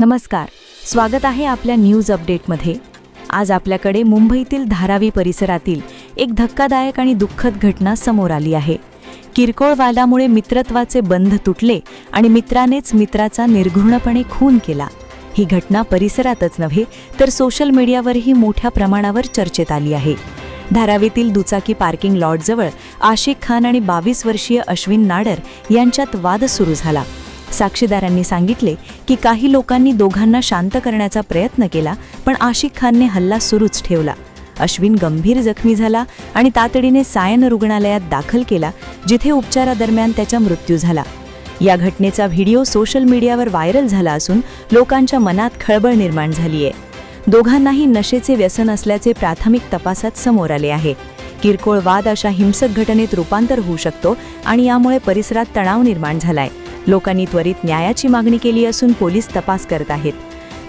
नमस्कार, स्वागत आहे आपल्या न्यूज अपडेटमध्ये। आज आपल्याकडे मुंबईतील धारावी परिसरातील एक धक्कादायक आणि दुःखद घटना समोर आली आहे। किरकोळ वादामुळे मित्रत्वाचे बंध तुटले आणि मित्रानेच मित्राचा निर्घृणपणे खून केला। ही घटना परिसरातच नव्हे तर सोशल मीडियावरही मोठ्या प्रमाणावर चर्चेत आली आहे। धारावीतील दुचाकी पार्किंग लॉटजवळ आशिक खान आणि 22 वर्षीय अश्विन नाडर यांच्यात वाद सुरू झाला। साक्षीदारांनी सांगितले की काही लोकांनी दोघांना शांत करण्याचा प्रयत्न केला, पण आशिक खानने हल्ला सुरूच ठेवला। अश्विन गंभीर जखमी झाला आणि तातडीने सायन रुग्णालयात दाखल केला, जिथे उपचारादरम्यान त्याचा मृत्यू झाला। या घटनेचा व्हिडिओ सोशल मीडियावर व्हायरल झाला असून लोकांच्या मनात खळबळ निर्माण झाली आहे। दोघांनाही नशेचे व्यसन असल्याचे प्राथमिक तपासात समोर आले आहे। किरकोळ वाद अशा हिंसक घटनेत रूपांतर होऊ शकतो आणि यामुळे परिसरात तणाव निर्माण झालाय। लोकांनी त्वरित न्यायाची मागणी केली असून पोलीस तपास करत आहेत।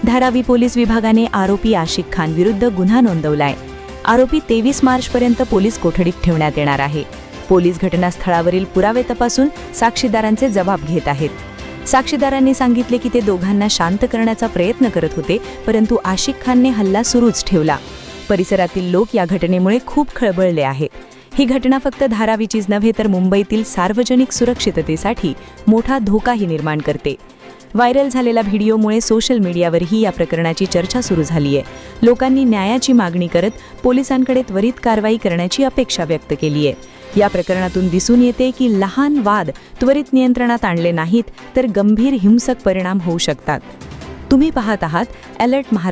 धारावी पोलीस विभागाने आरोपी आशिक खान विरुद्ध गुन्हा नोंदवलाय। आरोपी 23 मार्चपर्यंत पोलीस कोठडीत ठेवण्यात येणार आहे। पोलीस घटनास्थळावरील पुरावे तपासून साक्षीदारांचे जबाब घेत आहेत। साक्षीदारांनी सांगितले की ते दोघांना शांत करण्याचा प्रयत्न करत होते, परंतु आशिक खानने हल्ला सुरूच ठेवला। परिसरातील लोक या घटनेमुळे खूप खळबळले आहेत। ही घटना फक्त धारावीचीच नव्हे तर मुंबईतील सार्वजनिक सुरक्षिततेसाठी मोठा धोकाही निर्माण करते। व्हायरल झालेल्या व्हिडिओमुळे सोशल मीडियावरही या प्रकरणाची चर्चा सुरू झाली आहे। लोकांनी न्यायाची मागणी करत पोलिसांकडे त्वरित कारवाई करण्याची अपेक्षा व्यक्त केली आहे। या प्रकरणातून दिसून येते की लहान वाद त्वरित नियंत्रणात आणले नाहीत तर गंभीर हिंसक परिणाम होऊ शकतात। तुम्ही पाहत आहात अलर्ट महाराष्ट्र।